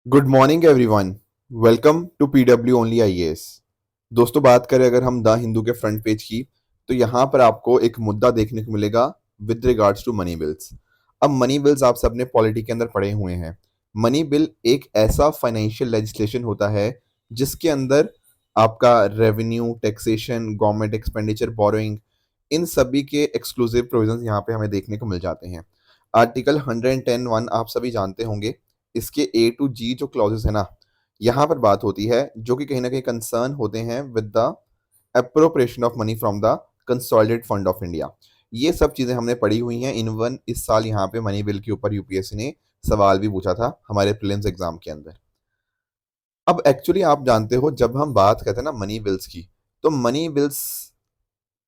Good morning everyone. Welcome to PW only IAS. दोस्तों, बात करें अगर हम द हिंदू के फ्रंट पेज की, तो यहाँ पर आपको एक मुद्दा देखने को मिलेगा with regards to money bills. अब मनी बिल्स आप सबने पॉलिटी के अंदर पढ़े हुए हैं। मनी बिल एक ऐसा फाइनेंशियल लेजिस्लेशन होता है जिसके अंदर आपका revenue, taxation, government expenditure, borrowing, इन सभी के एक्सक्लूसिव प्रोविजंस यहाँ पे हमें देखने को मिल जाते हैं। आर्टिकल 110(1) आप सभी जानते होंगे। इसके ए टू जी जो क्लॉजेस है ना, यहाँ पर बात होती है जो कि कहीं ना कहीं कंसर्न होते हैं with the appropriation of money from the consolidated fund of India. ये सब चीजें हमने पढ़ी हुई हैं। इनवन इस साल यहाँ पे मनी बिल के ऊपर यूपीएससी ने सवाल भी पूछा था हमारे प्रीलिम्स एग्जाम के अंदर। अब एक्चुअली आप जानते हो, जब हम बात करते हैं ना मनी बिल्स की, तो मनी बिल्स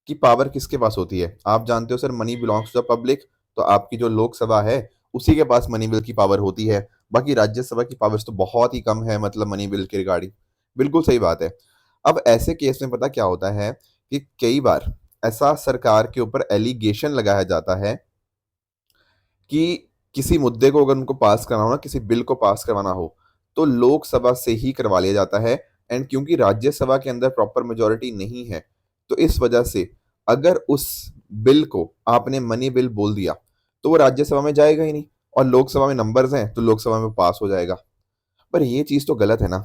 की पावर किसके पास होती है? आप जानते हो sir, money belongs to the public. तो आपकी जो लोकसभा है उसी के पास मनी बिल की पावर होती है। बाकी राज्यसभा की पावर्स तो बहुत ही कम है, मतलब मनी बिल के रिगार्डिंग। बिल्कुल सही बात है। अब ऐसे केस में पता क्या होता है कि कई बार ऐसा सरकार के ऊपर एलिगेशन लगाया जाता है कि किसी मुद्दे को अगर उनको पास कराना हो ना, किसी बिल को पास करवाना हो, तो लोकसभा से ही करवा लिया जाता है। एंड क्योंकि राज्यसभा के अंदर प्रॉपर मेजोरिटी नहीं है, तो इस वजह से अगर उस बिल को आपने मनी बिल बोल दिया तो वो राज्यसभा में जाएगा ही नहीं। और लोकसभा में नंबर्स हैं तो लोकसभा में पास हो जाएगा। पर ये चीज तो गलत है ना।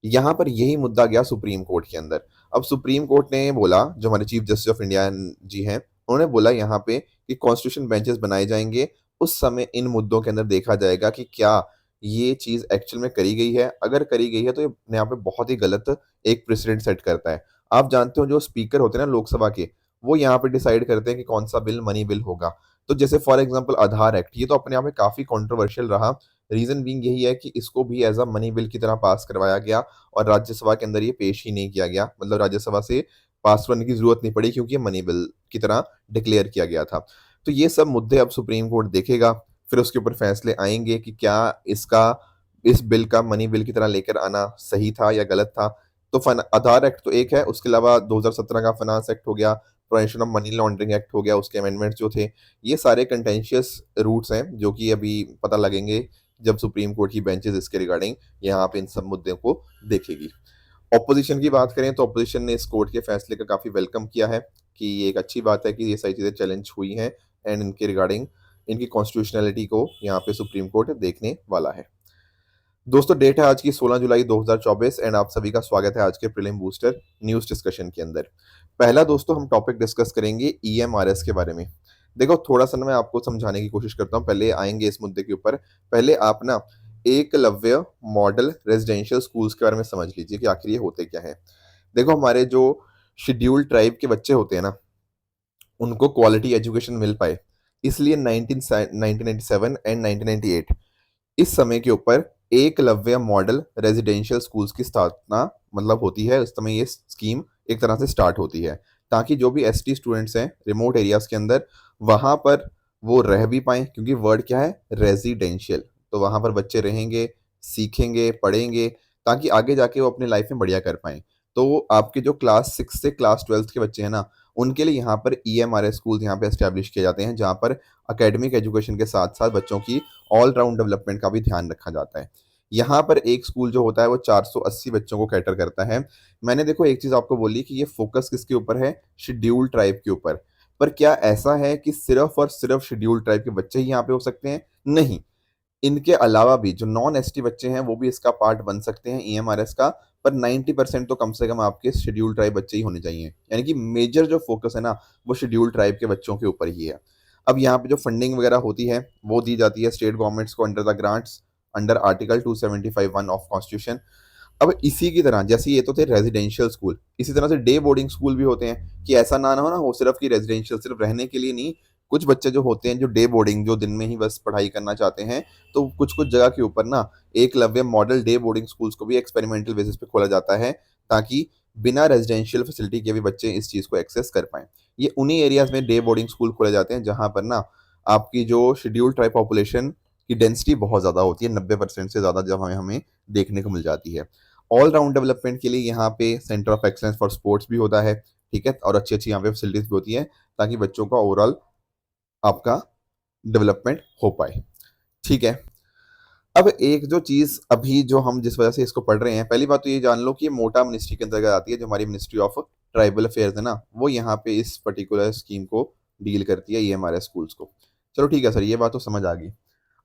यहाँ पर यही मुद्दा गया सुप्रीम कोर्ट के अंदर। अब सुप्रीम कोर्ट ने बोला, जो हमारे चीफ जस्टिस ऑफ इंडिया जी हैं, उन्होंने बोला यहाँ पे कि कॉन्स्टिट्यूशन बेंचेस बनाए जाएंगे। उस समय इन मुद्दों के अंदर देखा जाएगा कि क्या ये चीज एक्चुअल में करी गई है। अगर करी गई है तो ये यहाँ पे बहुत ही गलत एक प्रेसिडेंट सेट करता है। आप जानते हो जो स्पीकर होते हैं ना लोकसभा के, वो यहाँ पे डिसाइड करते हैं कि कौन सा बिल मनी बिल होगा। तो जैसे फॉर एग्जाम्पल आधार एक्ट, ये तो अपने आप में काफी कंट्रोवर्शियल रहा। रीजन बीइंग यही है कि इसको भी एज अ मनी बिल की तरह पास करवाया गया और राज्यसभा के अंदर ये पेश ही नहीं किया गया। मतलब राज्यसभा से पास करने की जरूरत नहीं पड़ी क्योंकि ये मनी बिल की तरह डिक्लेयर किया गया था। तो ये सब मुद्दे अब सुप्रीम कोर्ट देखेगा, फिर उसके ऊपर फैसले आएंगे कि क्या इसका इस बिल का मनी बिल की तरह लेकर आना सही था या गलत था। तो आधार एक्ट तो एक है, उसके अलावा 2017 का फाइनेंस एक्ट हो गया, prevention of money laundering act हो गया, उसके अमेंडमेंट्स जो थे, ये सारे कंटेंशियस रूट्स हैं जो कि अभी पता लगेंगे जब सुप्रीम कोर्ट की बेंचेस इसके रिगार्डिंग यहाँ पे इन सब मुद्दों को देखेगी। ऑपोजिशन की बात करें तो ऑपोजिशन ने इस कोर्ट के फैसले का काफी वेलकम किया है कि ये एक अच्छी बात है कि ये सारी चीजें चैलेंज हुई हैं। एंड इनके रिगार्डिंग इनकी कॉन्स्टिट्यूशनलिटी को यहाँ पे सुप्रीम कोर्ट देखने वाला है। दोस्तों, डेट है आज की 16 जुलाई 2024 एंड आप सभी का स्वागत है आज के प्रीलिम बूस्टर न्यूज डिस्कशन के अंदर। पहला दोस्तों, हम टॉपिक डिस्कस करेंगे ईएमआरएस के बारे में। देखो, थोड़ा सा ना मैं आपको समझाने की कोशिश करता हूँ, पहले आएंगे इस मुद्दे के ऊपर। पहले आप ना एकलव्य मॉडल रेजिडेंशियल स्कूल्स के बारे में समझ लीजिए कि आखिर ये होते क्या है। देखो, हमारे जो शेड्यूल्ड ट्राइब के बच्चे होते हैं ना, उनको क्वालिटी एजुकेशन मिल पाए, इसलिए 1997 एंड 1998 इस समय के ऊपर एकलव्य मॉडल रेजिडेंशियल स्कूल्स की स्थापना मतलब होती है। इस समय ये स्कीम एक तरह से स्टार्ट होती है ताकि जो भी एसटी स्टूडेंट्स हैं रिमोट एरियाज के अंदर, वहां पर वो रह भी पाए, क्योंकि वर्ड क्या है, रेजिडेंशियल। तो वहां पर बच्चे रहेंगे, सीखेंगे, पढ़ेंगे, ताकि आगे जाके वो अपनी लाइफ में बढ़िया कर पाए। तो आपके जो क्लास 6 से क्लास 12 के बच्चे हैं ना, उनके लिए यहाँ पर ईएमआरएस स्कूल यहाँ पे एस्टेब्लिश किए जाते हैं, जहाँ पर अकेडमिक एजुकेशन के साथ साथ बच्चों की ऑल राउंड डेवलपमेंट का भी ध्यान रखा जाता है। यहाँ पर एक स्कूल जो होता है वो 480 बच्चों को कैटर करता है। मैंने देखो एक चीज आपको बोली कि ये फोकस किसके ऊपर है, शेड्यूल ट्राइब के ऊपर। पर क्या ऐसा है कि सिर्फ और सिर्फ शेड्यूल ट्राइब के बच्चे ही यहाँ पे हो सकते हैं? नहीं, इनके अलावा भी जो नॉन एसटी बच्चे हैं वो भी इसका पार्ट बन सकते हैं ईएमआरएस का। पर 90% तो कम से कम आपके शेड्यूल ट्राइब बच्चे ही होने चाहिए। यानी कि मेजर जो फोकस है ना, वो शेड्यूल ट्राइब के बच्चों के ऊपर ही है। अब यहाँ पे जो फंडिंग वगैरह होती है वो दी जाती है स्टेट गवर्नमेंट्स को under the grants, under article 275(1) of constitution. अब इसी की तरह, जैसे ये तो थे रेजिडेंशियल स्कूल, इसी तरह से डे बोर्डिंग स्कूल भी होते हैं कि ऐसा ना हो ना हो सिर्फ कि रेजिडेंशियल सिर्फ रहने के लिए नहीं। कुछ बच्चे जो होते हैं जो डे बोर्डिंग, जो दिन में ही बस पढ़ाई करना चाहते हैं, तो कुछ कुछ जगह के ऊपर ना Eklavya model day boarding schools को भी एक्सपेरिमेंटल बेसिस पे खोला जाता है, ताकि बिना रेजिडेंशियल फैसिलिटी के भी बच्चे इस चीज को एक्सेस कर पाए। ये उन्हीं एरियाज में डे बोर्डिंग स्कूल खोले जाते हैं जहां पर ना आपकी जो शेड्यूल ट्राइब पॉपुलेशन की डेंसिटी बहुत ज्यादा होती है, 90% से ज्यादा जब हमें हमें देखने को मिल जाती है। ऑल राउंड डेवलपमेंट के लिए यहाँ पे centre of excellence for sports भी होता है, ठीक है, और अच्छी अच्छी यहाँ पे फैसिलिटीज भी होती है ताकि बच्चों का ओवरऑल आपका डेवलपमेंट हो पाए, ठीक है। अब एक जो चीज अभी जो हम जिस वजह से इसको पढ़ रहे हैं, पहली बात तो ये जान लो कि ये मोटा मिनिस्ट्री के अंतर्गत आती है, जो हमारी मिनिस्ट्री ऑफ ट्राइबल अफेयर्स है ना, वो यहाँ पे इस पर्टिकुलर स्कीम को डील करती है, ये हमारे स्कूल्स को। चलो ठीक है सर, ये बात तो समझ आ गई।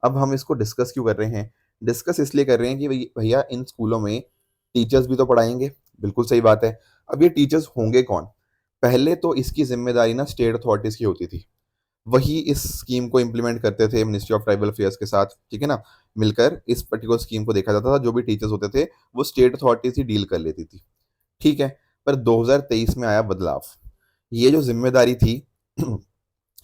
अब हम इसको डिस्कस क्यों कर रहे हैं? डिस्कस इसलिए कर रहे हैं कि भैया इन स्कूलों में टीचर्स भी तो पढ़ाएंगे। बिल्कुल सही बात है। अब ये टीचर्स होंगे कौन? पहले तो इसकी जिम्मेदारी ना स्टेट अथॉरिटीज की होती थी, वही इस स्कीम को इम्प्लीमेंट करते थे मिनिस्ट्री ऑफ ट्राइबल अफेयर्स के साथ, ठीक है ना। मिलकर इस पर्टिकुलर स्कीम को देखा जाता था, जो भी टीचर्स होते थे वो स्टेट अथॉरिटीज ही डील कर लेती थी, ठीक है। पर 2023 में आया बदलाव। ये जो जिम्मेदारी थी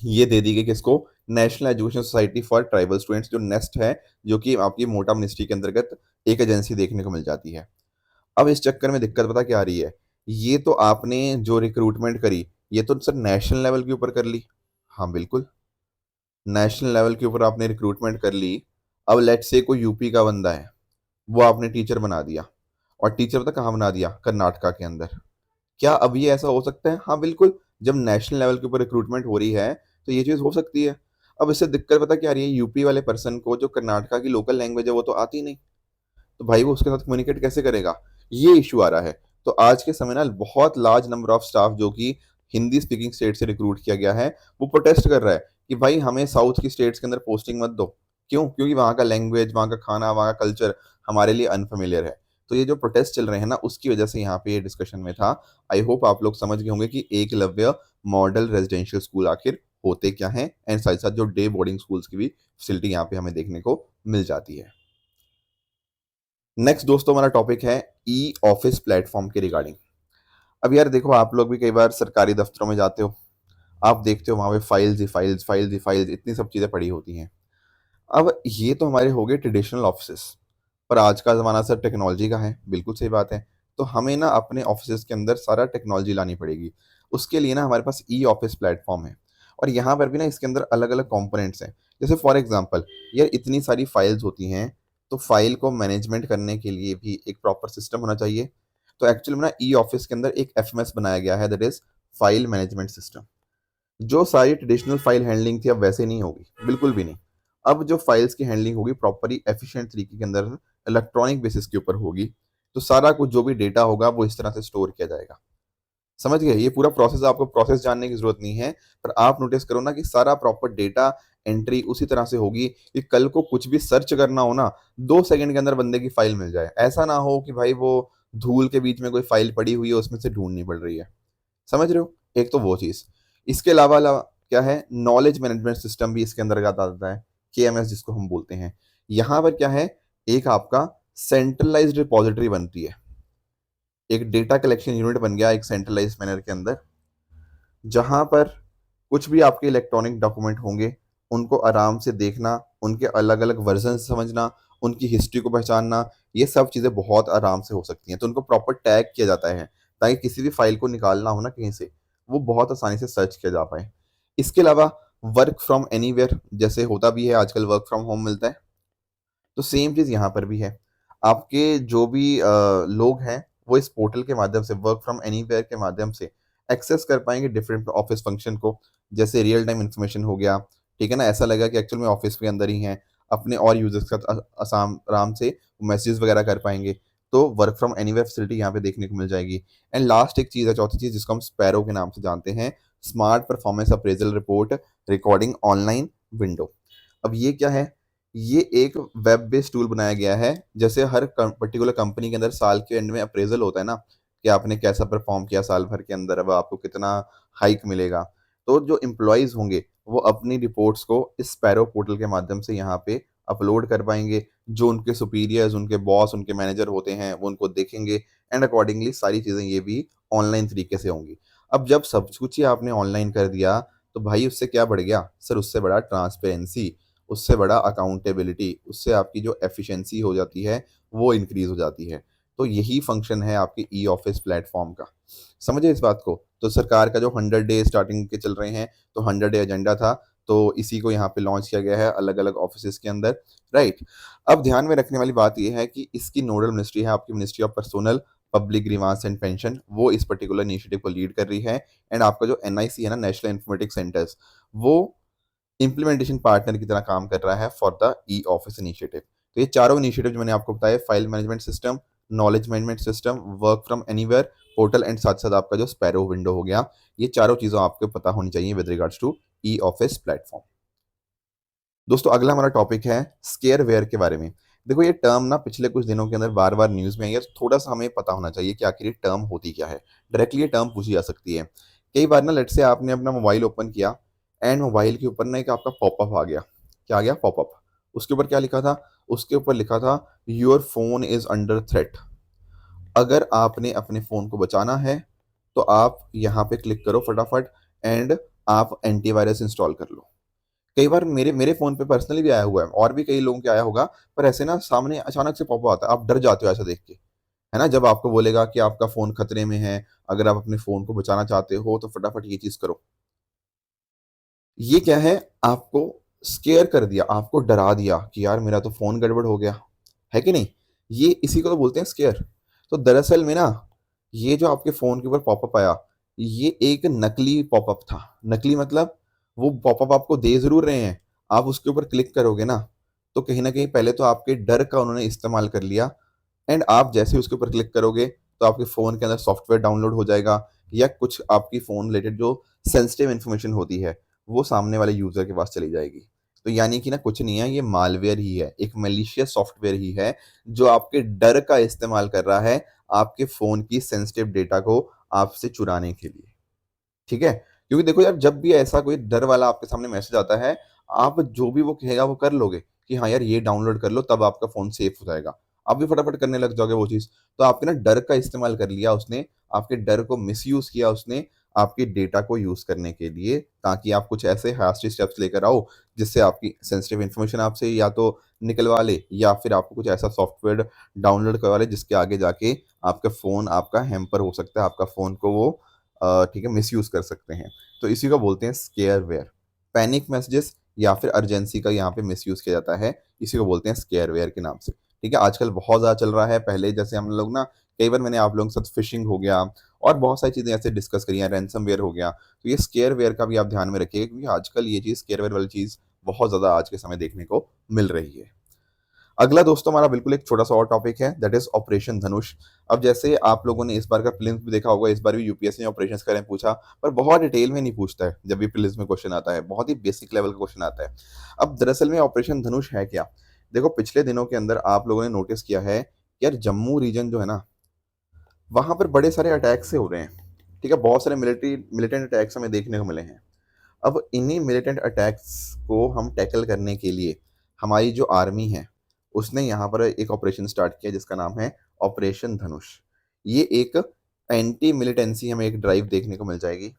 ये दे दी गई किसको? National education society for tribal students, जो नेस्ट है, जो कि आपकी मोटा मिनिस्ट्री के अंतर्गत एक एजेंसी देखने को मिल जाती है। अब इस चक्कर में दिक्कत पता क्या आ रही है? ये तो आपने जो रिक्रूटमेंट करी, ये तो सर नेशनल लेवल के ऊपर कर ली। हाँ बिल्कुल, नेशनल लेवल के ऊपर आपने रिक्रूटमेंट कर ली। अब लेट्स से कोई यूपी का बंदा है, वो आपने टीचर बना दिया, और टीचर पता कहाँ बना दिया? कर्नाटका के अंदर। क्या अब ये ऐसा हो सकता है? हाँ बिल्कुल, जब नेशनल लेवल के ऊपर रिक्रूटमेंट हो रही है तो ये चीज़ हो सकती है। अब इससे दिक्कत पता क्या आ रही है? यूपी वाले पर्सन को जो कर्नाटका की लोकल लैंग्वेज है वो तो आती नहीं, तो भाई वो उसके साथ कम्युनिकेट कैसे करेगा? ये इशू आ रहा है। तो आज के समय ना बहुत लार्ज नंबर ऑफ स्टाफ जो कि हिंदी स्पीकिंग स्टेट से रिक्रूट किया गया है, वो प्रोटेस्ट कर रहा है कि भाई हमें साउथ की स्टेट्स के अंदर पोस्टिंग मत दो। क्यों? क्योंकि वहाँ का लैंग्वेज, वहाँ का खाना, वहाँ का कल्चर हमारे लिए अनफेमिलियर है। तो ये जो प्रोटेस्ट चल रहे हैं ना, उसकी वजह से यहाँ पे ये डिस्कशन में था। आई होप आप लोग समझ गए होंगे कि एकलव्य मॉडल रेजिडेंशियल स्कूल आखिर होते क्या हैं, एंड साथ साथ जो डे बोर्डिंग स्कूल्स की भी फैसिलिटी यहाँ पे हमें देखने को मिल जाती है। नेक्स्ट दोस्तों, हमारा टॉपिक है ई ऑफिस प्लेटफॉर्म के रिगार्डिंग। अब यार देखो, आप लोग भी कई बार सरकारी दफ्तरों में जाते हो, आप देखते हो वहां पे फाइल्स ही फाइल्स, फाइल्स ही फाइल्स, इतनी सब चीजें पड़ी होती हैं। अब ये तो हमारे हो गए ट्रेडिशनल ऑफिस, पर आज का ज़माना सर टेक्नोलॉजी का है, बिल्कुल सही बात है। तो हमें ना अपने ऑफिस के अंदर सारा टेक्नोलॉजी लानी पड़ेगी। उसके लिए ना हमारे पास ई ऑफिस प्लेटफॉर्म है, और यहाँ पर भी ना इसके अंदर अलग अलग कंपोनेंट्स हैं। जैसे फॉर एग्जांपल, यार इतनी सारी फाइल्स होती हैं, तो फाइल को मैनेजमेंट करने के लिए भी एक प्रॉपर सिस्टम होना चाहिए। तो एक्चुअली में ना ई ऑफिस के अंदर एक एफएमएस बनाया गया है, that is file management system. जो सारी ट्रेडिशनल फाइल हैंडलिंग थी अब वैसे नहीं होगी, बिल्कुल भी नहीं। अब जो फाइल्स की हैंडलिंग होगी प्रॉपरली एफिशिएंट तरीके के अंदर, इलेक्ट्रॉनिक बेसिस के ऊपर होगी। तो सारा कुछ जो भी डेटा होगा वो इस तरह से स्टोर किया जाएगा। समझ गए? ये पूरा प्रोसेस, आपको प्रोसेस जानने की जरूरत नहीं है, पर आप नोटिस करो ना कि सारा प्रॉपर डेटा एंट्री उसी तरह से होगी कि कल को कुछ भी सर्च करना हो ना, 2 सेकंड के अंदर बंदे की फाइल मिल जाए। ऐसा ना हो कि भाई वो धूल के बीच में कोई फाइल पड़ी हुई है, उसमें से ढूंढनी पड़ रही है। समझ रहे हो? एक तो वो चीज़। इसके अलावा क्या है, नॉलेज मैनेजमेंट सिस्टम भी इसके अंतर्गत आता है, केएमएस जिसको हम बोलते हैं। यहाँ पर क्या है, एक आपका सेंट्रलाइज्ड रिपॉजिटरी बनती है, एक डेटा कलेक्शन यूनिट बन गया एक सेंट्रलाइज्ड मैनर के अंदर, जहां पर कुछ भी आपके इलेक्ट्रॉनिक डॉक्यूमेंट होंगे, उनको आराम से देखना, उनके अलग अलग वर्जन समझना, उनकी हिस्ट्री को पहचानना, ये सब चीज़ें बहुत आराम से हो सकती हैं। तो उनको प्रॉपर टैग किया जाता है, ताकि किसी भी फाइल को निकालना हो ना कहीं से, वो बहुत आसानी से सर्च किया जा पाए। इसके अलावा वर्क फ्रॉम एनीवेयर जैसे होता भी है आजकल, वर्क फ्रॉम होम मिलता है, तो सेम चीज़ यहाँ पर भी है। आपके जो भी लोग हैं, वो इस पोर्टल के माध्यम से, वर्क फ्रॉम एनीवेयर के माध्यम से एक्सेस कर पाएंगे डिफरेंट ऑफिस फंक्शन को। जैसे रियल टाइम इन्फॉर्मेशन हो गया, ठीक है ना, ऐसा लगा कि एक्चुअल में ऑफिस के अंदर ही हैं, अपने और यूजर्स के साथ आसाम आराम से मैसेज वगैरह कर पाएंगे। तो वर्क फ्रॉम एनीवेयर फैसिलिटी यहाँ पे देखने को मिल जाएगी। एंड लास्ट एक चीज़ है, चौथी चीज़, जिसको हम स्पैरो के नाम से जानते हैं, smart performance appraisal report recording online window. अब ये क्या है? ये एक वेब बेस्ड टूल बनाया गया है। जैसे हर पर्टिकुलर कंपनी के अंदर साल के एंड में अप्रेजल होता है ना, कि आपने कैसा परफॉर्म किया साल भर के अंदर, अब आपको कितना हाइक मिलेगा। तो जो एम्प्लॉयज़ होंगे वो अपनी रिपोर्ट्स को इस स्पैरो पोर्टल के माध्यम से यहाँ पे अपलोड कर पाएंगे। जो उनके सुपीरियर्स, उनके बॉस, उनके मैनेजर होते हैं, वो उनको देखेंगे, एंड अकॉर्डिंगली सारी चीज़ें ये भी ऑनलाइन तरीके से होंगी। अब जब सब कुछ ही आपने ऑनलाइन कर दिया, तो भाई उससे क्या बढ़ गया सर? उससे बड़ा ट्रांसपेरेंसी, उससे बड़ा अकाउंटेबिलिटी, उससे आपकी जो एफिशिएंसी हो जाती है वो इंक्रीज हो जाती है। तो यही फंक्शन है आपके ई ऑफिस प्लेटफॉर्म का। समझे इस बात को? तो सरकार का जो 100 डे स्टार्टिंग के चल रहे हैं, तो 100 डे एजेंडा था, तो इसी को यहाँ पे लॉन्च किया गया है अलग अलग ऑफिस के अंदर, राइट। अब ध्यान में रखने वाली बात यह है कि इसकी नोडल मिनिस्ट्री है आपकी ministry of personnel public grievance and pension, वो इस पर्टिकुलर इनिशिएटिव को लीड कर रही है। एंड आपका जो एनआईसी है ना, नेशनल इन्फॉर्मेटिक्स सेंटर्स, वो इम्प्लीमेंटेशन पार्टनर की तरह काम कर रहा है for the e office initiative. तो ये चारों इनिशिएटिव जो मैंने आपको बताया, file management system, knowledge management system, work from anywhere portal and साथ साथ आपका जो स्पैरो विंडो हो गया, ये चारों चीज़ों आपको पता होनी चाहिए with regards to e office platform. दोस्तों अगला हमारा टॉपिक है स्केयरवेयर के बारे में। देखो ये टर्म ना पिछले कुछ दिनों के अंदर बार बार न्यूज़ में आई है, तो थोड़ा सा हमें पता होना चाहिए कि आखिर ये टर्म होती क्या है। डायरेक्टली ये टर्म पूछी जा सकती है। कई बार ना लेट से आपने अपना मोबाइल ओपन किया एंड मोबाइल के ऊपर ना एक आपका पॉपअप आ गया। क्या आ गया? पॉपअप। उसके ऊपर क्या लिखा था? उसके ऊपर लिखा था your phone is under threat. अगर आपने अपने फ़ोन को बचाना है तो आप यहाँ पे क्लिक करो फटाफट एंड आप एंटीवायरस इंस्टॉल कर लो। कई बार मेरे मेरे फ़ोन पे पर्सनली भी आया हुआ है और भी कई लोगों के आया होगा, पर ऐसे ना सामने अचानक से पॉपअप आता है, आप डर जाते हो ऐसा देख के, है ना? जब आपको बोलेगा कि आपका फ़ोन खतरे में है, अगर आप अपने फ़ोन को बचाना चाहते हो तो फटाफट ये चीज़ करो। ये क्या है? आपको स्केयर कर दिया, आपको डरा दिया कि यार मेरा तो फ़ोन गड़बड़ हो गया, है कि नहीं? ये इसी को तो बोलते हैं स्केयर। तो दरअसल में ना ये जो आपके फ़ोन के ऊपर पॉपअप आया, ये एक नकली पॉपअप था। नकली मतलब वो पॉपअप आपको दे ज़रूर रहे हैं, आप उसके ऊपर क्लिक करोगे ना, तो कहीं न कहीं पहले तो आपके डर का उन्होंने इस्तेमाल कर लिया एंड आप जैसे ही उसके ऊपर क्लिक करोगे, तो आपके फ़ोन के अंदर सॉफ्टवेयर डाउनलोड हो जाएगा या कुछ आपकी फ़ोन रिलेटेड जो सेंसिटिव इन्फॉर्मेशन होती है, वो सामने वाले यूज़र के पास चली जाएगी। तो यानी कि ना कुछ नहीं है, ये मालवेयर ही है, एक मैलिशियस सॉफ्टवेयर ही है, जो आपके डर का इस्तेमाल कर रहा है, आपके फ़ोन की सेंसिटिव डेटा को आपसे चुराने के लिए। ठीक है? क्योंकि देखो यार जब भी ऐसा कोई डर वाला आपके सामने मैसेज आता है, आप जो भी वो कहेगा वो कर लोगे कि हाँ यार ये डाउनलोड कर लो तब आपका फ़ोन सेफ हो जाएगा। आप भी फटाफट करने लग जाओगे वो चीज़। तो आपके ना डर का इस्तेमाल कर लिया उसने, आपके डर को मिसयूज़ किया उसने, आपके डेटा को यूज़ करने के लिए, ताकि आप कुछ ऐसे हास्टी स्टेप्स लेकर आओ जिससे आपकी सेंसिटिव इन्फॉर्मेशन आपसे या तो निकलवा ले या फिर आपको कुछ ऐसा सॉफ्टवेयर डाउनलोड करवा ले जिसके आगे जाके आपका फ़ोन आपका हैम्पर हो सकता है, आपका फ़ोन को वो ठीक है, मिसयूज़ कर सकते हैं। तो इसी को बोलते हैं स्केयरवेयर। पैनिक मैसेजेस या फिर अर्जेंसी का यहाँ पे मिसयूज़ किया जाता है, इसी को बोलते हैं स्केयरवेयर के नाम से। ठीक है, आजकल बहुत ज़्यादा चल रहा है, पहले जैसे हम लोग ना कई बार मैंने आप लोगों के साथ फ़िशिंग हो गया और बहुत सारी चीज़ें ऐसे डिस्कस करी हैं, रैनसमवेयर हो गया। तो ये स्केयरवेयर का भी आप ध्यान में रखिएगा क्योंकि आजकल ये चीज़ स्केयरवेयर वाली चीज़ बहुत ज़्यादा आज के समय देखने को मिल रही है। अगला दोस्तों हमारा बिल्कुल एक छोटा-सा और टॉपिक है दैट इज़ ऑपरेशन धनुष। अब जैसे आप लोगों ने इस बार का प्रीलिम्स भी देखा होगा, इस बार भी यूपीएससी ने ऑपरेशंस के बारे में पूछा, पर बहुत डिटेल में नहीं पूछता है जब भी प्रीलिम्स में क्वेश्चन आता है, बहुत ही बेसिक लेवल का क्वेश्चन आता है। अब दरअसल में ऑपरेशन धनुष है क्या? देखो पिछले दिनों के अंदर आप लोगों ने नोटिस किया है, कि यार जम्मू रीजन जो है ना, वहाँ पर बड़े सारे अटैक्स से हो रहे हैं। ठीक है? बहुत सारे मिलिटेंट अटैक्स हमें देखने को मिले हैं। अब इन्हीं मिलिटेंट अटैक्स को हम टैकल करने के लिए हमारी जो आर्मी है उसने यहाँ पर एक ऑपरेशन स्टार्ट किया जिसका नाम है ऑपरेशन धनुष। ये एक एंटी मिलिटेंसी हमें एक ड्राइव देखने को मिल जाएगी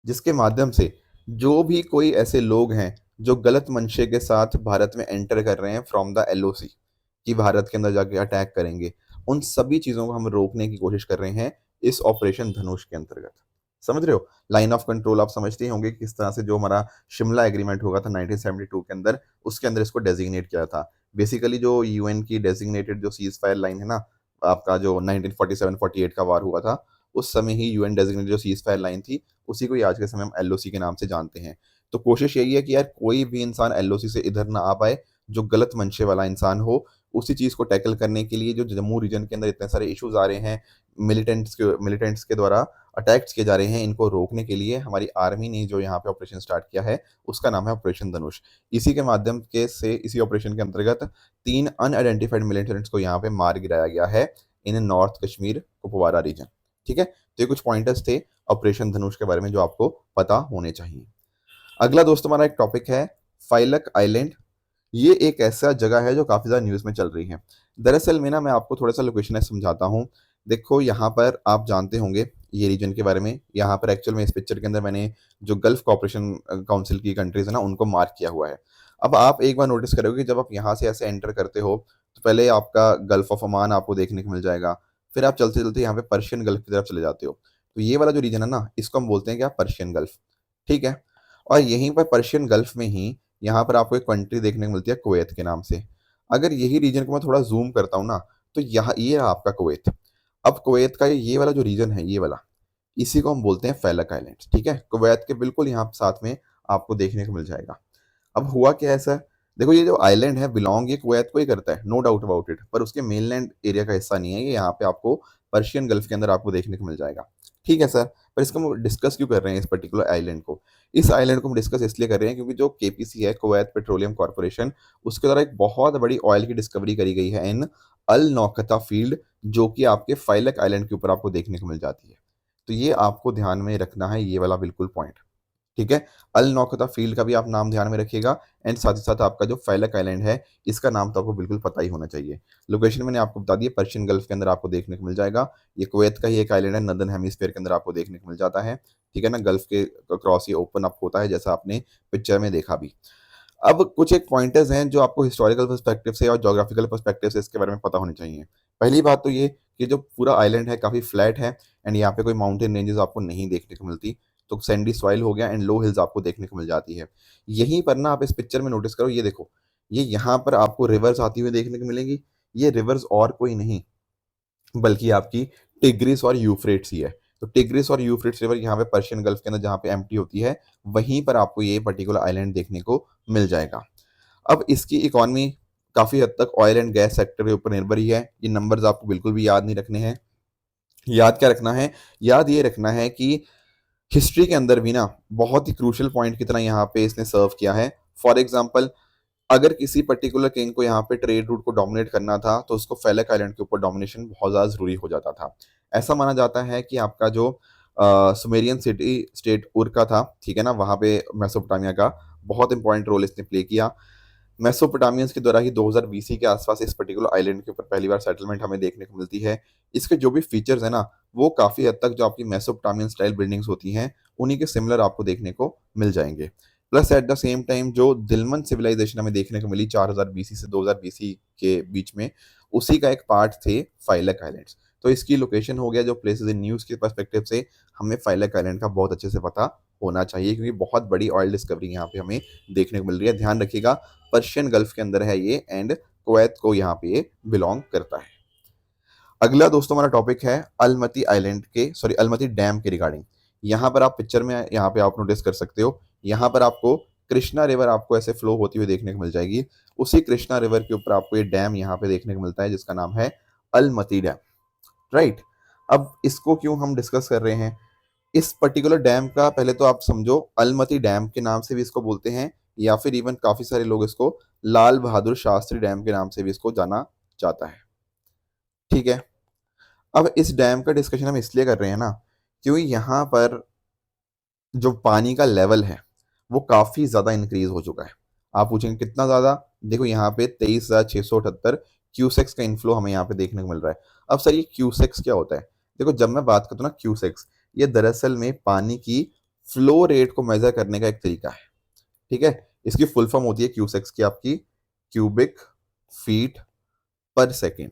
जिसके माध्यम से जो भी कोई ऐसे लोग हैं जो गलत मंशे के साथ भारत में एंटर कर रहे हैं फ्रॉम द एलओसी कि भारत के अंदर जाके अटैक करेंगे, उन सभी चीज़ों को हम रोकने की कोशिश कर रहे हैं इस ऑपरेशन धनुष के अंतर्गत। समझ रहे हो? लाइन ऑफ कंट्रोल आप समझते ही होंगे कि किस तरह से जो हमारा शिमला एग्रीमेंट हुआ था 1972 के अंदर, उसके अंदर इसको डेजिग्नेट किया था। बेसिकली जो यूएन की डेजिग्नेटेड जो सीज़ फायर लाइन है ना, आपका जो 1947-48 का वार हुआ था, उस समय ही यूएन डेजिग्नेटेड जो सीज़ फायर लाइन थी, उसी को ही आज के समय हम एलओसी के नाम से जानते हैं। तो कोशिश यही है कि यार कोई भी इंसान एलओसी से इधर ना आ पाए, जो गलत मंशे वाला इंसान हो, उसी चीज़ को टैकल करने के लिए जो जम्मू रीजन के अंदर इतने सारे इश्यूज़ आ रहे हैं, मिलिटेंट्स के द्वारा अटैक्स किए जा रहे हैं, इनको रोकने के लिए हमारी आर्मी ने जो यहाँ पे ऑपरेशन स्टार्ट किया है, उसका नाम है ऑपरेशन धनुष। इसी के माध्यम के से इसी ऑपरेशन के अंतर्गत 3 अनआइडेंटिफाइड मिलिटेंट्स को यहाँ पे मार गिराया गया है इन नॉर्थ कश्मीर कुपवारा रीजन। ठीक है? तो ये कुछ पॉइंटर्स थे ऑपरेशन धनुष के बारे में जो आपको पता होने चाहिए। अगला दोस्त हमारा एक टॉपिक है फाइलक आइलैंड। ये एक ऐसा जगह है जो काफ़ी ज़्यादा न्यूज़ में चल रही है। दरअसल में ना मैं आपको थोड़ा-सा लोकेशन है समझाता हूँ। देखो यहाँ पर आप जानते होंगे ये रीजन के बारे में। यहाँ पर एक्चुअल में इस पिक्चर के अंदर मैंने जो गल्फ कोऑपरेशन काउंसिल की कंट्रीज़ है ना उनको मार्क किया हुआ है। अब आप एक बार नोटिस करोगे जब आप यहाँ से ऐसे एंटर करते हो तो पहले आपका गल्फ ऑफ ओमान आपको देखने को मिल जाएगा। फिर आप चलते-चलते यहाँ पे पर्शियन गल्फ की तरफ चले जाते हो। तो ये वाला जो रीजन है ना इसको हम बोलते हैं क्या? Persian gulf. ठीक है? और यहीं पर पर्शियन गल्फ में ही यहाँ पर आपको एक कंट्री देखने को मिलती है कुवैत के नाम से। अगर यही रीजन को मैं थोड़ा ज़ूम करता हूँ ना, तो यहाँ ये रहा आपका कुवैत। अब कुवैत का ये वाला जो रीजन है, ये वाला, इसी को हम बोलते हैं फैलक आइलैंड्स। ठीक है? कुवैत के बिल्कुल यहाँ साथ में आपको देखने को मिल जाएगा। अब हुआ क्या है सर, देखो ये जो आइलैंड है बिलोंग ये कुवैत को ही करता है, नो डाउट अबाउट इट, पर उसके मेनलैंड एरिया का हिस्सा नहीं है ये। यहाँ पे आपको पर्शियन गल्फ के अंदर आपको देखने को मिल जाएगा। ठीक है सर, पर इसको हम डिस्कस क्यों कर रहे हैं इस पर्टिकुलर आइलैंड को? इस आइलैंड को हम डिस्कस इसलिए कर रहे हैं क्योंकि जो केपीसी है, कुवैत पेट्रोलियम कॉर्पोरेशन, उसके द्वारा एक बहुत बड़ी ऑयल की डिस्कवरी करी गई है इन अल नौकता फील्ड, जो कि आपके फाइलक आइलैंड के ऊपर आपको देखने को मिल जाती है। तो ये आपको ध्यान में रखना है, ये वाला बिल्कुल पॉइंट। ठीक है, अल नौकता फील्ड का भी आप नाम ध्यान में रखिएगा, एंड साथ ही साथ आपका जो फैलक आइलैंड है इसका नाम तो आपको बिल्कुल पता ही होना चाहिए। लोकेशन मैंने आपको बता दी है, पर्शियन गल्फ के अंदर आपको देखने को मिल जाएगा। ये कुवैत का ही एक आइलैंड है, नदर्न हेमिस्फीयर के अंदर आपको देखने को मिल जाता है। ठीक है ना, गल्फ के क्रॉस ये ओपन अप होता है जैसा आपने पिक्चर में देखा भी। अब कुछ एक पॉइंटर्स हैं जो आपको हिस्टोरिकल पर्सपेक्टिव से और ज्योग्राफिकल पर्सपेक्टिव से इसके बारे में पता होने चाहिए। पहली बात तो ये कि जो पूरा आइलैंड है काफ़ी फ्लैट है, एंड यहाँ पे कोई माउंटेन रेंजेस आपको नहीं देखने को मिलती। तो सैंडी सॉइल हो गया एंड लो हिल्स आपको देखने को मिल जाती है। यहीं पर ना आप इस पिक्चर में नोटिस करो, ये देखो, ये यहाँ पर आपको रिवर्स आती हुई देखने को मिलेंगी। ये रिवर्स और कोई नहीं बल्कि आपकी टिग्रिस और यूफ्रेट्स ही है। तो टिग्रिस और यूफ्रेट्स रिवर यहाँ पे पर्शियन गल्फ के अंदर जहाँ पे एम्प्टी होती है, वहीं पर आपको ये पर्टिकुलर आइलैंड देखने को मिल जाएगा। अब इसकी इकोनॉमी काफ़ी हद तक ऑयल एंड गैस सेक्टर के ऊपर निर्भर ही है। ये नंबर्स आपको बिल्कुल भी याद नहीं रखने हैं। याद क्या रखना है? याद ये रखना है कि हिस्ट्री के अंदर भी ना बहुत ही क्रूशियल पॉइंट की तरह यहाँ पे इसने सर्व किया है। फॉर एग्जाम्पल, अगर किसी पर्टिकुलर किंग को यहाँ पे ट्रेड रूट को डोमिनेट करना था तो उसको फेलक आइलैंड के ऊपर डोमिनेशन बहुत ज़्यादा ज़रूरी हो जाता था। ऐसा माना जाता है कि आपका जो सुमेरियन सिटी स्टेट उर का था, ठीक है ना, वहाँ पे मेसोपोटामिया का बहुत इंपॉर्टेंट रोल इसने प्ले किया। मेसोपोटामियंस के द्वारा ही 2000 बीसी के आसपास इस पर्टिकुलर आइलैंड के ऊपर पहली बार सेटलमेंट हमें देखने को मिलती है। इसके जो भी फीचर्स है ना, वो काफ़ी हद तक जो आपकी मेसोपोटामियन स्टाइल बिल्डिंग्स होती हैं उन्हीं के सिमिलर आपको देखने को मिल जाएंगे। Plus at the same time जो दिलमन सिविलाइजेशन हमें देखने को मिली 4000 बीसी से 2000 बीसी के बीच में, उसी का एक पार्ट थे फाइलक आइलैंड्स। तो इसकी लोकेशन हो गया जो प्लेसेस इन न्यूज़ के पर्सपेक्टिव से हमें फाइलक आइलैंड का बहुत अच्छे से पता होना चाहिए, क्योंकि बहुत बड़ी ऑयल डिस्कवरी यहाँ पे हमें देखने को मिल रही है। ध्यान रखिएगा, पर्शियन गल्फ के अंदर है ये, एंड कुवैत को यहाँ पे ये बिलोंग करता है। अगला दोस्तों हमारा टॉपिक है अलमती आइलैंड के, सॉरी अलमती डैम के रिगार्डिंग। यहाँ पर आप पिक्चर में यहाँ पे आप नोटिस कर सकते हो, यहाँ पर आपको कृष्णा रिवर आपको ऐसे फ्लो होती हुई देखने को मिल जाएगी। उसी कृष्णा रिवर के ऊपर आपको ये डैम यहाँ पे देखने को मिलता है जिसका नाम है अलमती डैम, राइट। अब इसको क्यों हम डिस्कस कर रहे हैं? इस पर्टिकुलर डैम का पहले तो आप समझो, अलमती डैम के नाम से भी इसको बोलते हैं, या फिर इवन काफी सारे लोग इसको लाल बहादुर शास्त्री डैम के नाम से भी इसको जाना जाता है। ठीक है, अब इस डैम का डिस्कशन हम इसलिए कर रहे हैं ना, क्योंकि यहाँ पर जो पानी का लेवल है वो काफी ज्यादा इंक्रीज हो चुका है। आप पूछेंगे कितना ज्यादा? देखो यहाँ पे 23,678 क्यूसेक्स का इनफ्लो हमें यहाँ पे देखने को मिल रहा है। अब सर ये क्यूसेक्स क्या होता है? देखो जब मैं बात करता हूँ ना क्यूसेक्स, ये दरअसल में पानी की फ्लो रेट को मेजर करने का एक तरीका है। ठीक है, इसकी फुल फॉर्म होती है क्यूसेक्स की आपकी क्यूबिक फीट पर सेकेंड।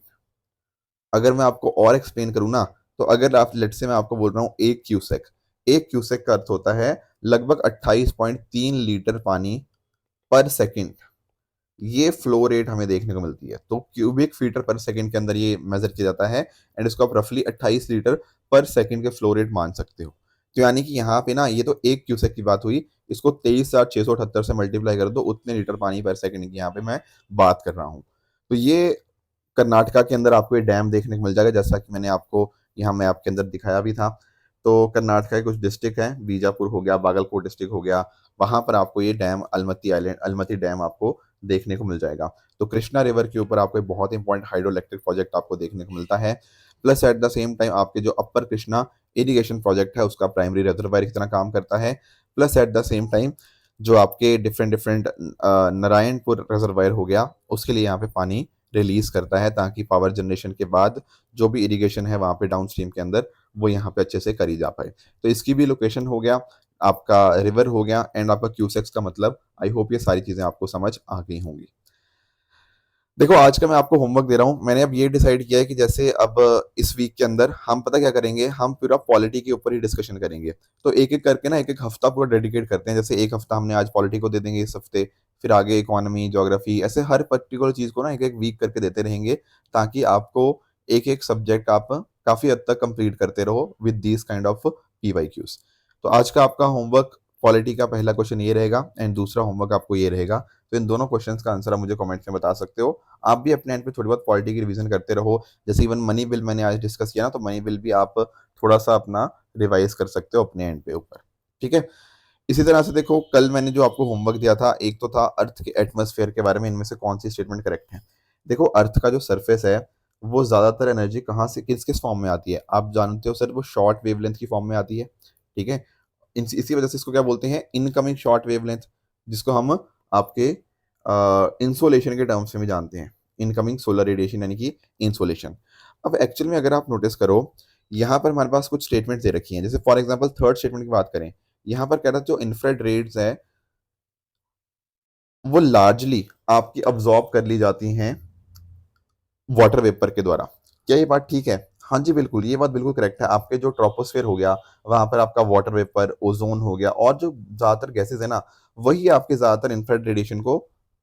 अगर मैं आपको और एक्सप्लेन करूँ ना, तो अगर आप लेट से मैं आपको बोल रहा हूँ एक क्यूसेक का अर्थ होता है लगभग 28.3 लीटर पानी पर सेकंड। ये फ्लो रेट हमें देखने को मिलती है, तो क्यूबिक फीटर पर सेकंड के अंदर ये मेजर किया जाता है, एंड इसको आप रफली 28 लीटर पर सेकंड के फ्लो रेट मान सकते हो। तो यानी कि यहाँ पे ना ये तो एक क्यूसेक की बात हुई, इसको 23,678 से मल्टीप्लाई कर दो, उतने लीटर पानी पर सेकंड की यहाँ पे मैं बात कर रहा हूँ। तो ये कर्नाटका के अंदर आपको ये डैम देखने को मिल जाएगा, जैसा कि मैंने आपको यहाँ मैप के अंदर दिखाया भी था। तो कर्नाटका के कुछ डिस्ट्रिक्ट हैं, बीजापुर हो गया, बागलकोट डिस्ट्रिक्ट हो गया, वहां पर आपको ये डैम अलमती आइलैंड, अलमती डैम आपको देखने को मिल जाएगा। तो कृष्णा रिवर के ऊपर आपको एक बहुत इंपॉर्टेंट हाइड्रो इलेक्ट्रिक प्रोजेक्ट आपको देखने को मिलता है। Plus at the same time आपके जो अपर कृष्णा इरिगेशन प्रोजेक्ट है उसका प्राइमरी रिजर्वायर की तरह काम करता है। Plus at the same time जो आपके डिफरेंट डिफरेंट नारायणपुर रिजर्वायर हो गया, उसके लिए यहाँ पे पानी रिलीज करता है, ताकि पावर जनरेशन के बाद जो भी इरिगेशन है वहाँ पे डाउन स्ट्रीम के अंदर वो यहाँ पे अच्छे से करी जा पाए। तो इसकी भी लोकेशन हो गया, आपका रिवर हो गया, एंड आपका क्यूसेक्स का मतलब। आई होप ये सारी चीजें आपको समझ आ गई होंगी। देखो आज का मैं आपको होमवर्क दे रहा हूँ। मैंने अब ये डिसाइड किया है कि जैसे अब इस वीक के अंदर हम पता क्या करेंगे, हम पूरा पॉलिटी के ऊपर ही डिस्कशन करेंगे। तो एक एक करके ना एक एक हफ्ता पूरा डेडिकेट करते हैं। जैसे एक हफ्ता हमने आज पॉलिटी को दे देंगे इस हफ्ते, फिर आगे इकोनॉमी, ज्योग्राफी, ऐसे हर पर्टिकुलर चीज को ना एक एक वीक करके देते रहेंगे, ताकि आपको एक एक सब्जेक्ट आप काफी हद तक कंप्लीट करते रहो with these kind of PYQs। तो आज का आपका होमवर्क पॉलिटी का पहला क्वेश्चन ये रहेगा एंड दूसरा होमवर्क आपको ये रहेगा। तो इन दोनों क्वेश्चंस का आंसर आप मुझे कमेंट में बता सकते हो। आप भी अपने एंड पे थोड़ी बहुत पॉलिटी की रिवीजन करते रहो। जैसे इवन मनी बिल मैंने आज डिस्कस किया ना, तो मनी बिल भी आप थोड़ा सा अपना रिवाइज कर सकते हो अपने एंड पे ऊपर। ठीक है। इसी तरह से देखो, कल मैंने जो आपको होमवर्क दिया था, एक तो था अर्थ के एटमॉस्फेयर के बारे में, इनमें से कौन सी स्टेटमेंट करेक्ट है। देखो, अर्थ का जो सरफेस है वो ज्यादातर एनर्जी कहाँ से किस किस फॉर्म में आती है, आप जानते हो सर, वो शॉर्ट वेवलेंथ की फॉर्म में आती है। ठीक है। इसी वजह से इसको क्या बोलते हैं, इनकमिंग शॉर्ट वेवलेंथ, जिसको हम आपके इंसोलेशन के टर्म्स में भी जानते हैं, इनकमिंग सोलर रेडिएशन यानी कि इंसोलेशन। अब एक्चुअल में अगर आप नोटिस करो, यहाँ पर हमारे पास कुछ स्टेटमेंट दे रखी हैं। जैसे फॉर एग्जांपल थर्ड स्टेटमेंट की बात करें, यहाँ पर कह रहा है जो इंफ्रारेड रेड्स है वो लार्जली आपकी अब्जॉर्ब कर ली जाती हैं वाटर वेपर के द्वारा। क्या ये बात ठीक है? हाँ जी बिल्कुल, ये बात बिल्कुल करेक्ट है। आपके जो ट्रोपोस्फेयर हो गया, वहां पर आपका वाटर वेपर, ओजोन हो गया, और जो ज्यादातर गैसेज है ना, वही आपके ज्यादातर इंफ्रारेड रेडिएशन को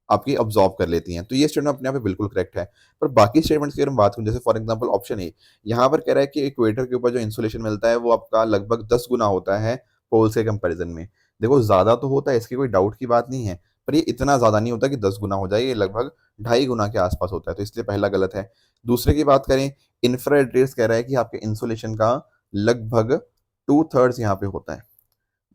आपकी अब्जॉर्ब कर लेती हैं। तो ये स्टेटमेंट अपने आप में बिल्कुल करेक्ट है। पर बाकी स्टेटमेंट्स की अगर हम बात करें, जैसे फॉर एग्जांपल ऑप्शन ए, यहाँ पर कह रहा है कि इक्वेटर के ऊपर जो इंसुलेशन मिलता है वो आपका लगभग 10 गुना होता है पोल्स के कंपेरिजन में। देखो, ज्यादा तो होता है, इसकी कोई डाउट की बात नहीं है, पर ये इतना ज्यादा नहीं होता कि 10 गुना हो जाए, ये लगभग 2.5 गुना के आसपास होता है। तो इसलिए पहला गलत है। दूसरे की बात करें, इंफ्रारेड रेस कह रहा है कि आपके इंसुलेशन का लगभग 2/3 यहाँ पे होता है।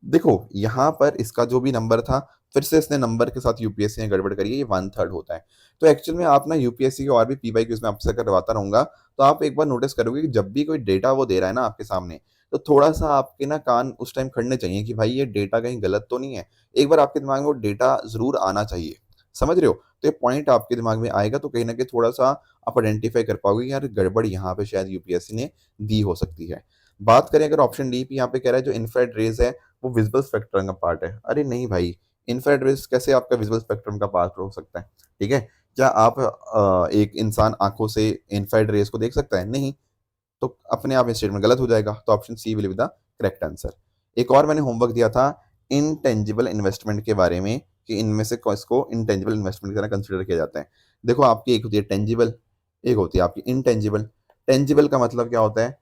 देखो, यहाँ पर इसका जो भी नंबर था, फिर से इसने नंबर के साथ यूपीएससी ने गड़बड़ करी है, ये 1/3 होता है। तो एक्चुअल में आप ना यूपीएससी के और भी पी वाई क्यूज में आपसे करवाता रहूंगा, तो आप एक बार नोटिस करोगे कि जब भी कोई डेटा वो दे रहा है ना आपके सामने, तो थोड़ा सा आपके ना कान उस टाइम खड़ने चाहिए कि भाई ये डेटा कहीं गलत तो नहीं है। एक बार आपके दिमाग में वो डेटा जरूर आना चाहिए। समझ रहे हो? तो ये पॉइंट आपके दिमाग में आएगा, तो कहीं ना कहीं थोड़ा सा आप आइडेंटिफाई कर पाओगे कि यार गड़बड़ यहाँ पे शायद यूपीएससी ने दी हो सकती है। बात करें अगर ऑप्शन डी पे, यहाँ पे कह रहा है जो इंफ्रारेड रेज है वो विजिबल स्पेक्ट्रम का पार्ट है। अरे नहीं भाई, इंफ्रारेड रेज कैसे आपका विजिबल स्पेक्ट्रम का पार्ट हो सकता है? ठीक है। क्या आप एक इंसान आंखों से इंफ्रारेड रेज को देख सकता है? नहीं। तो अपने आप स्टेटमेंट गलत हो जाएगा। तो option C will be the correct answer. एक और मैंने होमवर्क दिया था इनटेंजिबल इन्वेस्टमेंट के बारे में, कि इनमें से इसको इनटेंजिबल इन्वेस्टमेंट की तरह कंसिडर किया जाता है। देखो, आपकी एक होती है टेंजिबल, एक होती है आपकी इनटेंजिबल। टेंजिबल का मतलब क्या होता है?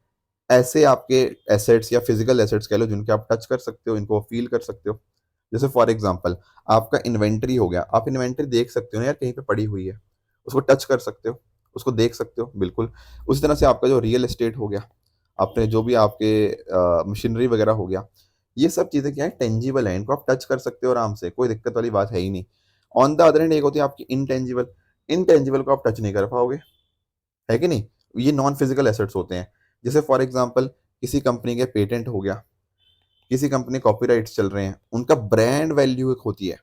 ऐसे आपके एसेट्स या फिजिकल एसेट्स कह लो जिनके आप टच कर सकते हो, इनको फील कर सकते हो। जैसे फॉर एग्जांपल आपका इन्वेंटरी हो गया, आप इन्वेंटरी देख सकते हो ना यार, कहीं पे पड़ी हुई है, उसको टच कर सकते हो, उसको देख सकते हो, बिल्कुल। उसी तरह से आपका जो रियल एस्टेट हो गया, आपने जो भी आपके मशीनरी वगैरह हो गया, ये सब चीजें क्या है, टेंजिबल है, इनको आप टच कर सकते हो आराम से, कोई दिक्कत वाली बात है ही नहीं। ऑन द अदर हैंड एक होती है आपकी इनटेंजिबल। इनटेंजिबल को आप टच नहीं कर पाओगे, है कि नहीं? ये नॉन फिजिकल एसेट्स होते हैं। जैसे फॉर एग्जांपल किसी कंपनी के पेटेंट हो गया, किसी कंपनी कॉपीराइट्स चल रहे हैं, उनका ब्रांड वैल्यू एक होती है।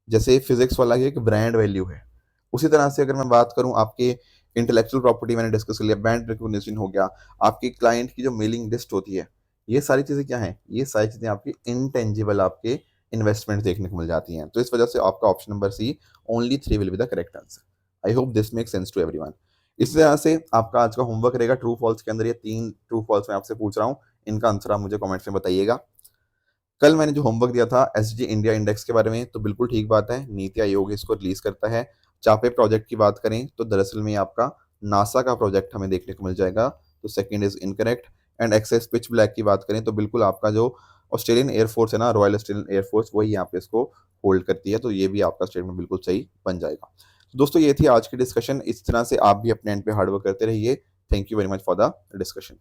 जैसे फिजिक्स वाला की एक ब्रांड वैल्यू है, उसी तरह से अगर मैं बात करूं आपके इंटेलेक्चुअल प्रॉपर्टी, मैंने डिस्कस कर लिया, ब्रांड रिकॉग्निशन हो गया, आपकी क्लाइंट की जो मेलिंग लिस्ट होती है, ये सारी चीजें क्या हैं? ये सारी चीजें आपकी इनटेंजिबल आपके इन्वेस्टमेंट देखने को मिल जाती हैं। तो इस वजह से आपका option number C, only 3 will be the correct answer. I hope this make sense to everyone. इस तरह से आपका आज का होमवर्क रहेगा ट्रू फॉल्स के अंदर। ये 3 ट्रू फॉल्स मैं आपसे पूछ रहा हूँ, इनका आंसर आप मुझे कमेंट्स में बताइएगा। कल मैंने जो होमवर्क दिया था एसजी इंडिया इंडेक्स के बारे में, तो बिल्कुल ठीक बात है, नीति आयोग इसको रिलीज करता है। चापे प्रोजेक्ट की बात करें तो दरअसल में आपका नासा का प्रोजेक्ट हमें देखने को मिल जाएगा, तो second is incorrect. And access pitch black की बात करें तो बिल्कुल आपका जो ऑस्ट्रेलियन एयरफोर्स है ना, रॉयल ऑस्ट्रेलियन एयरफोर्स, वही यहाँ पे इसको होल्ड करती है। तो ये भी आपका स्टेटमेंट बिल्कुल सही बन जाएगा। तो दोस्तों, ये थी आज की डिस्कशन। इस तरह से आप भी अपने एंड पे हार्डवर्क करते रहिए। Thank you very much for the discussion.